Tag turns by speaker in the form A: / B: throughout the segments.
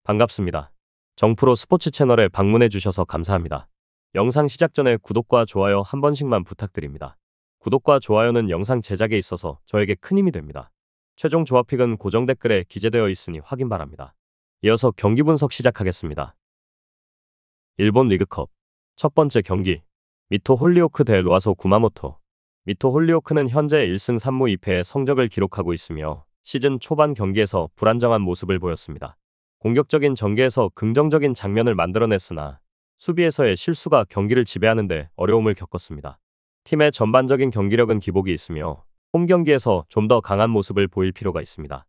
A: 반갑습니다. 정프로 스포츠 채널에 방문해 주셔서 감사합니다. 영상 시작 전에 구독과 좋아요 한 번씩만 부탁드립니다. 구독과 좋아요는 영상 제작에 있어서 저에게 큰 힘이 됩니다. 최종 조합픽은 고정 댓글에 기재되어 있으니 확인 바랍니다. 이어서 경기 분석 시작하겠습니다. 일본 리그컵 첫 번째 경기 미토 홀리오크 대 로아소 구마모토. 미토 홀리오크는 현재 1승 3무 2패의 성적을 기록하고 있으며 시즌 초반 경기에서 불안정한 모습을 보였습니다. 공격적인 전개에서 긍정적인 장면을 만들어냈으나 수비에서의 실수가 경기를 지배하는데 어려움을 겪었습니다. 팀의 전반적인 경기력은 기복이 있으며 홈 경기에서 좀 더 강한 모습을 보일 필요가 있습니다.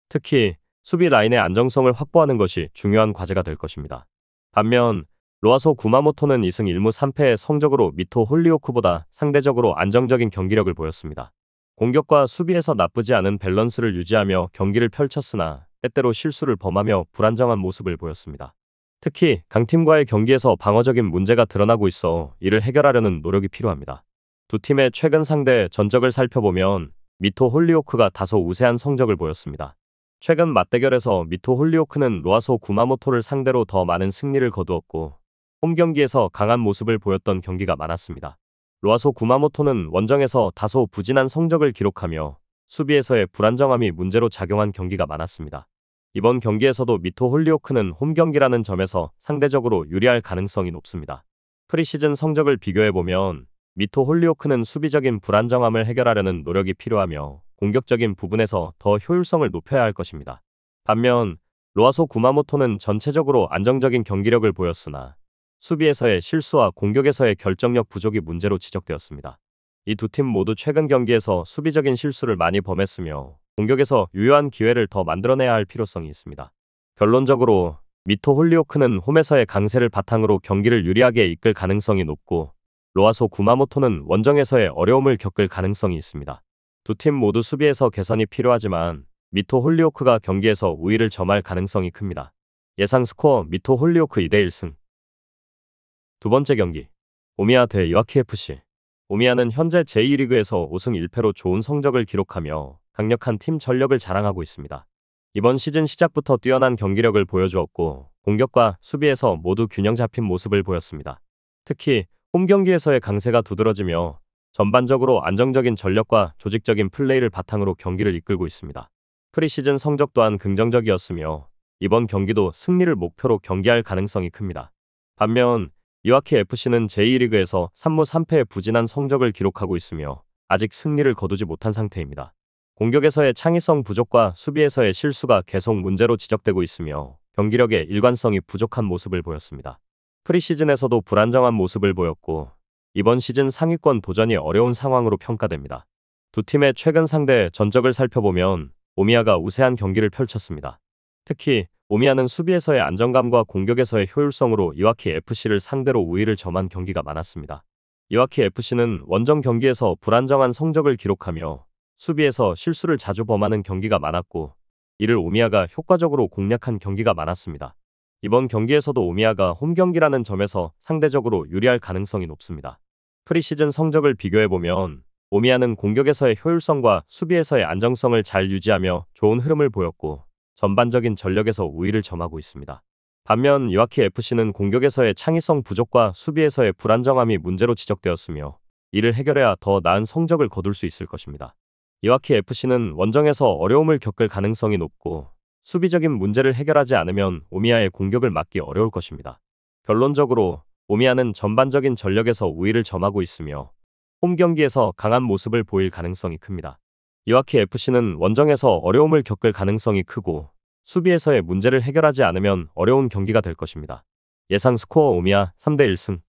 A: 특히 수비 라인의 안정성을 확보하는 것이 중요한 과제가 될 것입니다. 반면 로아소 구마모토는 2승 1무 3패의 성적으로 미토 홀리오크보다 상대적으로 안정적인 경기력을 보였습니다. 공격과 수비에서 나쁘지 않은 밸런스를 유지하며 경기를 펼쳤으나 때때로 실수를 범하며 불안정한 모습을 보였습니다. 특히 강팀과의 경기에서 방어적인 문제가 드러나고 있어 이를 해결하려는 노력이 필요합니다. 두 팀의 최근 상대 전적을 살펴보면 미토 홀리오크가 다소 우세한 성적을 보였습니다. 최근 맞대결에서 미토 홀리오크는 로아소 구마모토를 상대로 더 많은 승리를 거두었고 홈 경기에서 강한 모습을 보였던 경기가 많았습니다. 로아소 구마모토는 원정에서 다소 부진한 성적을 기록하며 수비에서의 불안정함이 문제로 작용한 경기가 많았습니다. 이번 경기에서도 미토 홀리오크는 홈 경기라는 점에서 상대적으로 유리할 가능성이 높습니다. 프리시즌 성적을 비교해보면 미토 홀리오크는 수비적인 불안정함을 해결하려는 노력이 필요하며 공격적인 부분에서 더 효율성을 높여야 할 것입니다. 반면 로아소 구마모토는 전체적으로 안정적인 경기력을 보였으나 수비에서의 실수와 공격에서의 결정력 부족이 문제로 지적되었습니다. 이 두 팀 모두 최근 경기에서 수비적인 실수를 많이 범했으며 공격에서 유효한 기회를 더 만들어내야 할 필요성이 있습니다. 결론적으로 미토 홀리오크는 홈에서의 강세를 바탕으로 경기를 유리하게 이끌 가능성이 높고 로아소 구마모토는 원정에서의 어려움을 겪을 가능성이 있습니다. 두 팀 모두 수비에서 개선이 필요하지만 미토 홀리오크가 경기에서 우위를 점할 가능성이 큽니다. 예상 스코어 미토 홀리오크 2대 1승. 두 번째 경기 오미야 대 이와키 FC. 오미야는 현재 제2리그에서 5승 1패로 좋은 성적을 기록하며 강력한 팀 전력을 자랑하고 있습니다. 이번 시즌 시작부터 뛰어난 경기력을 보여주었고 공격과 수비에서 모두 균형 잡힌 모습을 보였습니다. 특히 홈 경기에서의 강세가 두드러지며 전반적으로 안정적인 전력과 조직적인 플레이를 바탕으로 경기를 이끌고 있습니다. 프리시즌 성적 또한 긍정적이었으며 이번 경기도 승리를 목표로 경기할 가능성이 큽니다. 반면 이와키 FC는 제2리그에서 3무 3패의 부진한 성적을 기록하고 있으며 아직 승리를 거두지 못한 상태입니다. 공격에서의 창의성 부족과 수비에서의 실수가 계속 문제로 지적되고 있으며 경기력의 일관성이 부족한 모습을 보였습니다. 프리시즌에서도 불안정한 모습을 보였고 이번 시즌 상위권 도전이 어려운 상황으로 평가됩니다. 두 팀의 최근 상대 전적을 살펴보면 오미야가 우세한 경기를 펼쳤습니다. 특히 오미야는 수비에서의 안정감과 공격에서의 효율성으로 이와키 FC를 상대로 우위를 점한 경기가 많았습니다. 이와키 FC는 원정 경기에서 불안정한 성적을 기록하며 수비에서 실수를 자주 범하는 경기가 많았고 이를 오미야가 효과적으로 공략한 경기가 많았습니다. 이번 경기에서도 오미야가 홈 경기라는 점에서 상대적으로 유리할 가능성이 높습니다. 프리시즌 성적을 비교해보면 오미야는 공격에서의 효율성과 수비에서의 안정성을 잘 유지하며 좋은 흐름을 보였고 전반적인 전력에서 우위를 점하고 있습니다. 반면 이와키 FC는 공격에서의 창의성 부족과 수비에서의 불안정함이 문제로 지적되었으며 이를 해결해야 더 나은 성적을 거둘 수 있을 것입니다. 이와키 FC는 원정에서 어려움을 겪을 가능성이 높고 수비적인 문제를 해결하지 않으면 오미야의 공격을 막기 어려울 것입니다. 결론적으로 오미야는 전반적인 전력에서 우위를 점하고 있으며 홈 경기에서 강한 모습을 보일 가능성이 큽니다. 이와키 FC는 원정에서 어려움을 겪을 가능성이 크고 수비에서의 문제를 해결하지 않으면 어려운 경기가 될 것입니다. 예상 스코어 오미야 3대 1승.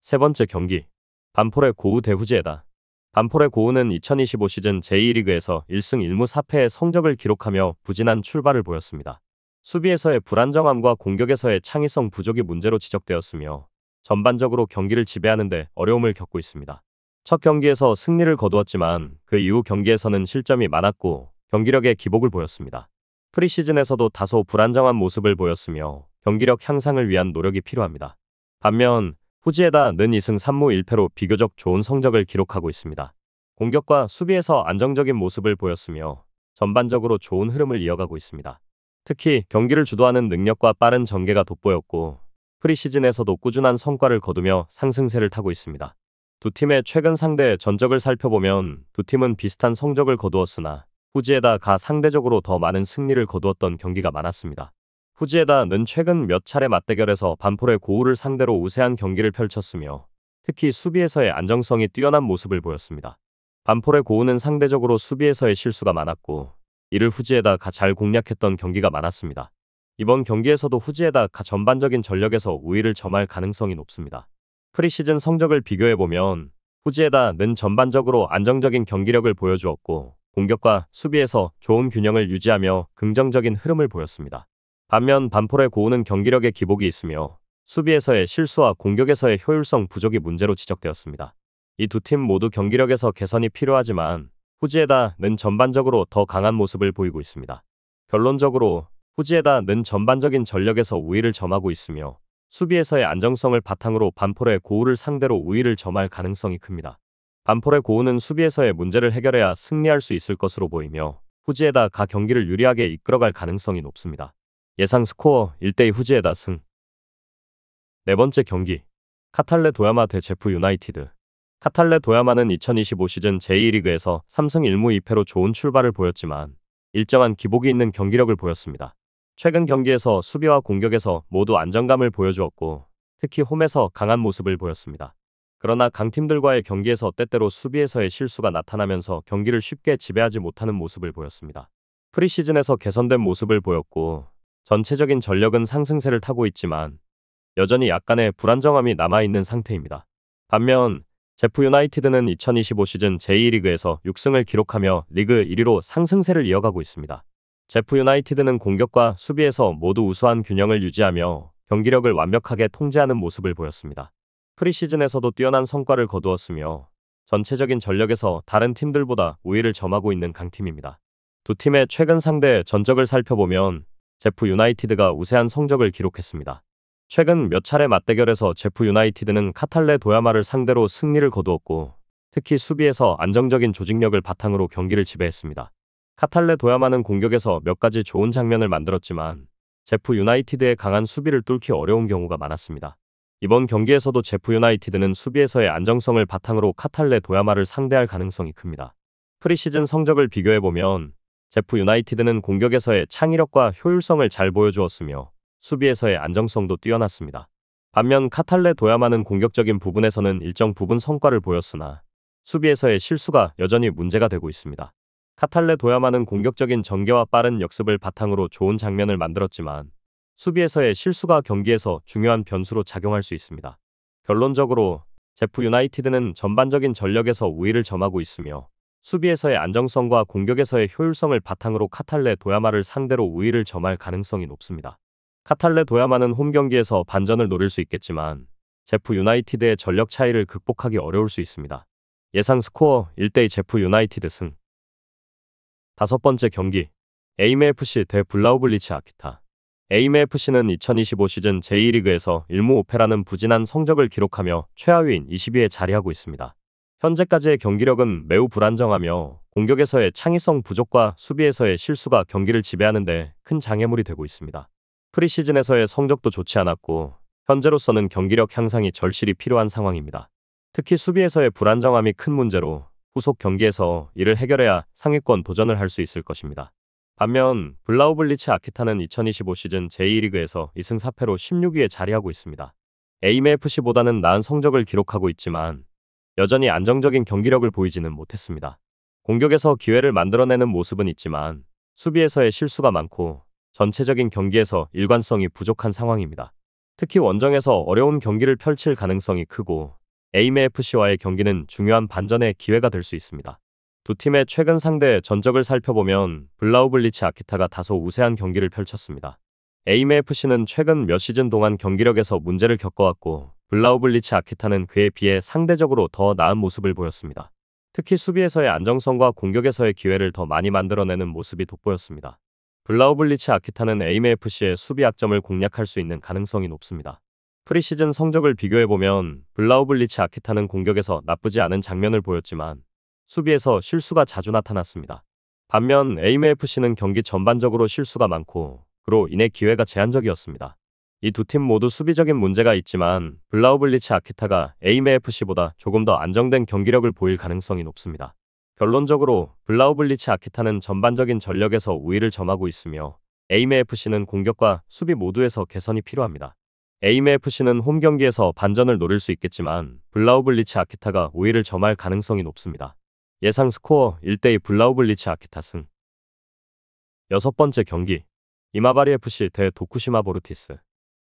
A: 세 번째 경기 반포레 고우 대 후지에다. 반포레 고우는 2025 시즌 제2리그에서 1승 1무 4패의 성적을 기록하며 부진한 출발을 보였습니다. 수비에서의 불안정함과 공격에서의 창의성 부족이 문제로 지적되었으며 전반적으로 경기를 지배하는데 어려움을 겪고 있습니다. 첫 경기에서 승리를 거두었지만 그 이후 경기에서는 실점이 많았고 경기력의 기복을 보였습니다. 프리시즌에서도 다소 불안정한 모습을 보였으며 경기력 향상을 위한 노력이 필요합니다. 반면 후지에다는 2승 3무 1패로 비교적 좋은 성적을 기록하고 있습니다. 공격과 수비에서 안정적인 모습을 보였으며 전반적으로 좋은 흐름을 이어가고 있습니다. 특히 경기를 주도하는 능력과 빠른 전개가 돋보였고 프리시즌에서도 꾸준한 성과를 거두며 상승세를 타고 있습니다. 두 팀의 최근 상대 전적을 살펴보면 두 팀은 비슷한 성적을 거두었으나 후지에다가 상대적으로 더 많은 승리를 거두었던 경기가 많았습니다. 후지에다는 최근 몇 차례 맞대결에서 반폴의 고우를 상대로 우세한 경기를 펼쳤으며 특히 수비에서의 안정성이 뛰어난 모습을 보였습니다. 반폴의 고우는 상대적으로 수비에서의 실수가 많았고 이를 후지에다가 잘 공략했던 경기가 많았습니다. 이번 경기에서도 후지에다가 전반적인 전력에서 우위를 점할 가능성이 높습니다. 프리시즌 성적을 비교해보면 후지에다는 전반적으로 안정적인 경기력을 보여주었고 공격과 수비에서 좋은 균형을 유지하며 긍정적인 흐름을 보였습니다. 반면 반폴의 고우는 경기력에 기복이 있으며 수비에서의 실수와 공격에서의 효율성 부족이 문제로 지적되었습니다. 이 두 팀 모두 경기력에서 개선이 필요하지만 후지에다는 전반적으로 더 강한 모습을 보이고 있습니다. 결론적으로 후지에다는 전반적인 전력에서 우위를 점하고 있으며 수비에서의 안정성을 바탕으로 반폴의 고우를 상대로 우위를 점할 가능성이 큽니다. 반폴의 고우는 수비에서의 문제를 해결해야 승리할 수 있을 것으로 보이며 후지에다가 경기를 유리하게 이끌어갈 가능성이 높습니다. 예상 스코어 1대2 후지에다 승. 네 번째 경기 카탈레 도야마 대 제프 유나이티드. 카탈레 도야마는 2025 시즌 제2리그에서 3승 1무 2패로 좋은 출발을 보였지만 일정한 기복이 있는 경기력을 보였습니다. 최근 경기에서 수비와 공격에서 모두 안정감을 보여주었고 특히 홈에서 강한 모습을 보였습니다. 그러나 강팀들과의 경기에서 때때로 수비에서의 실수가 나타나면서 경기를 쉽게 지배하지 못하는 모습을 보였습니다. 프리시즌에서 개선된 모습을 보였고 전체적인 전력은 상승세를 타고 있지만 여전히 약간의 불안정함이 남아있는 상태입니다. 반면 제프 유나이티드는 2025 시즌 제2리그에서 6승을 기록하며 리그 1위로 상승세를 이어가고 있습니다. 제프 유나이티드는 공격과 수비에서 모두 우수한 균형을 유지하며 경기력을 완벽하게 통제하는 모습을 보였습니다. 프리시즌에서도 뛰어난 성과를 거두었으며 전체적인 전력에서 다른 팀들보다 우위를 점하고 있는 강팀입니다. 두 팀의 최근 상대 전적을 살펴보면 제프 유나이티드가 우세한 성적을 기록했습니다. 최근 몇 차례 맞대결에서 제프 유나이티드는 카탈레 도야마를 상대로 승리를 거두었고 특히 수비에서 안정적인 조직력을 바탕으로 경기를 지배했습니다. 카탈레 도야마는 공격에서 몇 가지 좋은 장면을 만들었지만 제프 유나이티드의 강한 수비를 뚫기 어려운 경우가 많았습니다. 이번 경기에서도 제프 유나이티드는 수비에서의 안정성을 바탕으로 카탈레 도야마를 상대할 가능성이 큽니다. 프리시즌 성적을 비교해보면 제프 유나이티드는 공격에서의 창의력과 효율성을 잘 보여주었으며 수비에서의 안정성도 뛰어났습니다. 반면 카탈레 도야마는 공격적인 부분에서는 일정 부분 성과를 보였으나 수비에서의 실수가 여전히 문제가 되고 있습니다. 카탈레 도야마는 공격적인 전개와 빠른 역습을 바탕으로 좋은 장면을 만들었지만 수비에서의 실수가 경기에서 중요한 변수로 작용할 수 있습니다. 결론적으로 제프 유나이티드는 전반적인 전력에서 우위를 점하고 있으며 수비에서의 안정성과 공격에서의 효율성을 바탕으로 카탈레 도야마를 상대로 우위를 점할 가능성이 높습니다. 카탈레 도야마는 홈 경기에서 반전을 노릴 수 있겠지만 제프 유나이티드의 전력 차이를 극복하기 어려울 수 있습니다. 예상 스코어 1대2 제프 유나이티드 승. 다섯 번째 경기 에이메FC 대 블라우블리치 아키타. 에이메FC는 2025 시즌 제2리그에서 1무 5패라는 부진한 성적을 기록하며 최하위인 20위에 자리하고 있습니다. 현재까지의 경기력은 매우 불안정하며 공격에서의 창의성 부족과 수비에서의 실수가 경기를 지배하는 데 큰 장애물이 되고 있습니다. 프리시즌에서의 성적도 좋지 않았고 현재로서는 경기력 향상이 절실히 필요한 상황입니다. 특히 수비에서의 불안정함이 큰 문제로 후속 경기에서 이를 해결해야 상위권 도전을 할 수 있을 것입니다. 반면 블라우블리치 아키타는 2025 시즌 제2리그에서 2승 4패로 16위에 자리하고 있습니다. 에이메FC보다는 나은 성적을 기록하고 있지만 여전히 안정적인 경기력을 보이지는 못했습니다. 공격에서 기회를 만들어내는 모습은 있지만 수비에서의 실수가 많고 전체적인 경기에서 일관성이 부족한 상황입니다. 특히 원정에서 어려운 경기를 펼칠 가능성이 크고 에이메FC와의 경기는 중요한 반전의 기회가 될 수 있습니다. 두 팀의 최근 상대 전적을 살펴보면 블라우블리치 아키타가 다소 우세한 경기를 펼쳤습니다. 에이메FC는 최근 몇 시즌 동안 경기력에서 문제를 겪어왔고 블라우블리치 아키타는 그에 비해 상대적으로 더 나은 모습을 보였습니다. 특히 수비에서의 안정성과 공격에서의 기회를 더 많이 만들어내는 모습이 돋보였습니다. 블라우블리치 아키타는 에이메FC의 수비 약점을 공략할 수 있는 가능성이 높습니다. 프리시즌 성적을 비교해보면 블라우블리치 아키타는 공격에서 나쁘지 않은 장면을 보였지만 수비에서 실수가 자주 나타났습니다. 반면 에이메FC는 경기 전반적으로 실수가 많고 그로 인해 기회가 제한적이었습니다. 이 두 팀 모두 수비적인 문제가 있지만 블라우블리치 아키타가 에이메 FC보다 조금 더 안정된 경기력을 보일 가능성이 높습니다. 결론적으로 블라우블리치 아키타는 전반적인 전력에서 우위를 점하고 있으며 에이메 FC는 공격과 수비 모두에서 개선이 필요합니다. 에이메 FC는 홈 경기에서 반전을 노릴 수 있겠지만 블라우블리치 아키타가 우위를 점할 가능성이 높습니다. 예상 스코어 1대2 블라우블리치 아키타 승. 여섯 번째 경기 이마바리 FC 대 도쿠시마 보르티스.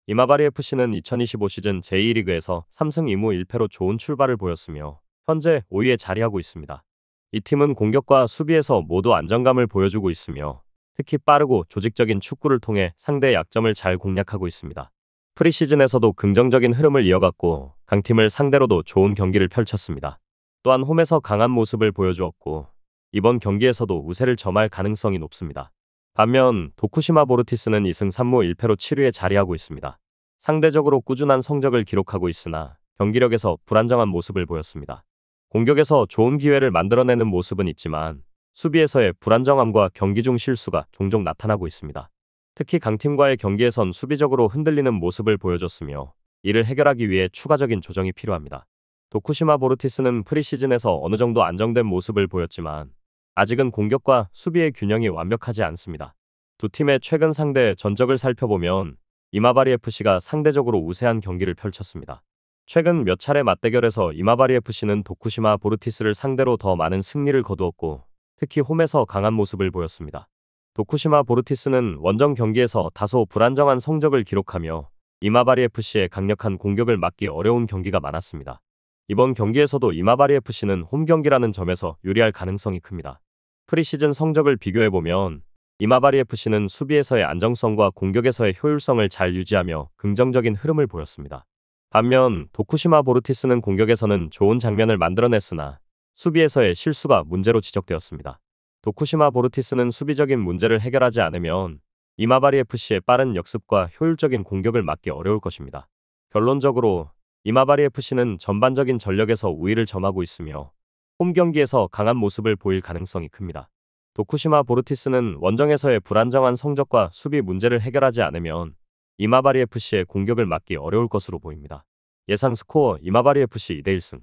A: 이마바리 FC는 2025 시즌 제2리그에서 3승 2무 1패로 좋은 출발을 보였으며 현재 5위에 자리하고 있습니다. 이 팀은 공격과 수비에서 모두 안정감을 보여주고 있으며 특히 빠르고 조직적인 축구를 통해 상대의 약점을 잘 공략하고 있습니다. 프리시즌에서도 긍정적인 흐름을 이어갔고 강팀을 상대로도 좋은 경기를 펼쳤습니다. 또한 홈에서 강한 모습을 보여주었고 이번 경기에서도 우세를 점할 가능성이 높습니다. 반면 도쿠시마 보르티스는 2승 3무 1패로 7위에 자리하고 있습니다. 상대적으로 꾸준한 성적을 기록하고 있으나 경기력에서 불안정한 모습을 보였습니다. 공격에서 좋은 기회를 만들어내는 모습은 있지만 수비에서의 불안정함과 경기 중 실수가 종종 나타나고 있습니다. 특히 강팀과의 경기에선 수비적으로 흔들리는 모습을 보여줬으며 이를 해결하기 위해 추가적인 조정이 필요합니다. 도쿠시마 보르티스는 프리시즌에서 어느 정도 안정된 모습을 보였지만 아직은 공격과 수비의 균형이 완벽하지 않습니다. 두 팀의 최근 상대 전적을 살펴보면 이마바리 FC가 상대적으로 우세한 경기를 펼쳤습니다. 최근 몇 차례 맞대결에서 이마바리 FC는 도쿠시마 보르티스를 상대로 더 많은 승리를 거두었고 특히 홈에서 강한 모습을 보였습니다. 도쿠시마 보르티스는 원정 경기에서 다소 불안정한 성적을 기록하며 이마바리 FC의 강력한 공격을 막기 어려운 경기가 많았습니다. 이번 경기에서도 이마바리 FC는 홈 경기라는 점에서 유리할 가능성이 큽니다. 프리시즌 성적을 비교해보면 이마바리 FC는 수비에서의 안정성과 공격에서의 효율성을 잘 유지하며 긍정적인 흐름을 보였습니다. 반면 도쿠시마 보르티스는 공격에서는 좋은 장면을 만들어냈으나 수비에서의 실수가 문제로 지적되었습니다. 도쿠시마 보르티스는 수비적인 문제를 해결하지 않으면 이마바리 FC의 빠른 역습과 효율적인 공격을 막기 어려울 것입니다. 결론적으로 이마바리 FC는 전반적인 전력에서 우위를 점하고 있으며 홈 경기에서 강한 모습을 보일 가능성이 큽니다. 도쿠시마 보르티스는 원정에서의 불안정한 성적과 수비 문제를 해결하지 않으면 이마바리 FC의 공격을 막기 어려울 것으로 보입니다. 예상 스코어 이마바리 FC 2대1승.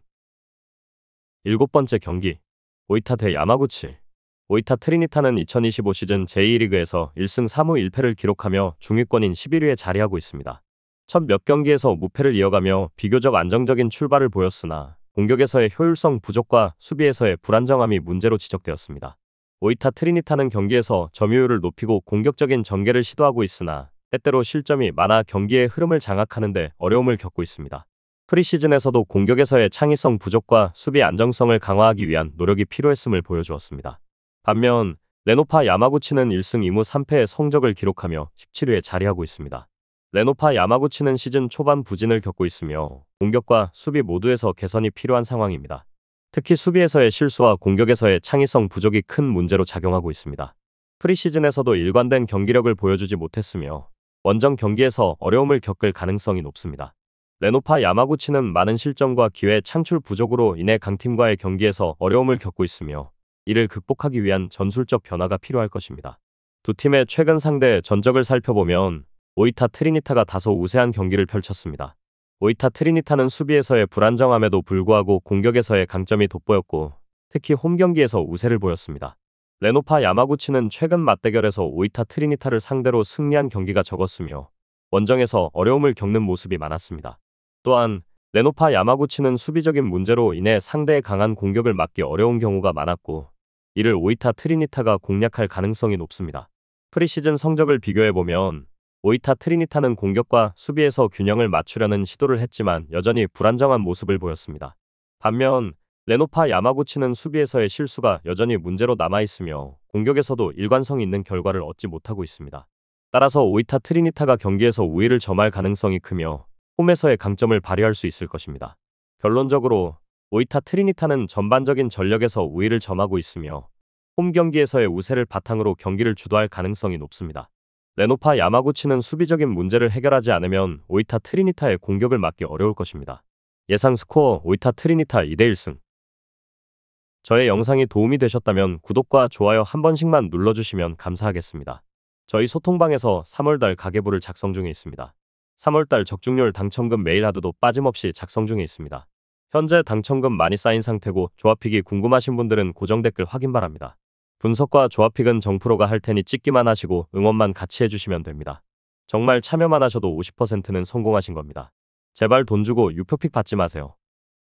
A: 일곱 번째 경기 오이타 대 야마구치. 오이타 트리니타는 2025 시즌 제2리그에서 1승 3무 1패를 기록하며 중위권인 11위에 자리하고 있습니다. 첫 몇 경기에서 무패를 이어가며 비교적 안정적인 출발을 보였으나 공격에서의 효율성 부족과 수비에서의 불안정함이 문제로 지적되었습니다. 오이타 트리니타는 경기에서 점유율을 높이고 공격적인 전개를 시도하고 있으나 때때로 실점이 많아 경기의 흐름을 장악하는 데 어려움을 겪고 있습니다. 프리시즌에서도 공격에서의 창의성 부족과 수비 안정성을 강화하기 위한 노력이 필요했음을 보여주었습니다. 반면 레노파 야마구치는 1승 2무 3패의 성적을 기록하며 17위에 자리하고 있습니다. 레노파 야마구치는 시즌 초반 부진을 겪고 있으며 공격과 수비 모두에서 개선이 필요한 상황입니다. 특히 수비에서의 실수와 공격에서의 창의성 부족이 큰 문제로 작용하고 있습니다. 프리시즌에서도 일관된 경기력을 보여주지 못했으며 원정 경기에서 어려움을 겪을 가능성이 높습니다. 레노파 야마구치는 많은 실점과 기회 창출 부족으로 인해 강팀과의 경기에서 어려움을 겪고 있으며 이를 극복하기 위한 전술적 변화가 필요할 것입니다. 두 팀의 최근 상대 전적을 살펴보면 오이타 트리니타가 다소 우세한 경기를 펼쳤습니다. 오이타 트리니타는 수비에서의 불안정함에도 불구하고 공격에서의 강점이 돋보였고 특히 홈 경기에서 우세를 보였습니다. 레노파 야마구치는 최근 맞대결에서 오이타 트리니타를 상대로 승리한 경기가 적었으며 원정에서 어려움을 겪는 모습이 많았습니다. 또한 레노파 야마구치는 수비적인 문제로 인해 상대의 강한 공격을 막기 어려운 경우가 많았고 이를 오이타 트리니타가 공략할 가능성이 높습니다. 프리시즌 성적을 비교해보면 오이타 트리니타는 공격과 수비에서 균형을 맞추려는 시도를 했지만 여전히 불안정한 모습을 보였습니다. 반면 레노파 야마구치는 수비에서의 실수가 여전히 문제로 남아있으며 공격에서도 일관성 있는 결과를 얻지 못하고 있습니다. 따라서 오이타 트리니타가 경기에서 우위를 점할 가능성이 크며 홈에서의 강점을 발휘할 수 있을 것입니다. 결론적으로 오이타 트리니타는 전반적인 전력에서 우위를 점하고 있으며 홈 경기에서의 우세를 바탕으로 경기를 주도할 가능성이 높습니다. 레노파 야마구치는 수비적인 문제를 해결하지 않으면 오이타 트리니타의 공격을 막기 어려울 것입니다. 예상 스코어 오이타 트리니타 2대1승. 저의 영상이 도움이 되셨다면 구독과 좋아요 한 번씩만 눌러주시면 감사하겠습니다. 저희 소통방에서 3월달 가계부를 작성 중에 있습니다. 3월달 적중률 당첨금 메일 하드도 빠짐없이 작성 중에 있습니다. 현재 당첨금 많이 쌓인 상태고 조합픽이 궁금하신 분들은 고정 댓글 확인 바랍니다. 분석과 조합픽은 정프로가 할 테니 찍기만 하시고 응원만 같이 해주시면 됩니다. 정말 참여만 하셔도 50%는 성공하신 겁니다. 제발 돈 주고 유표픽 받지 마세요.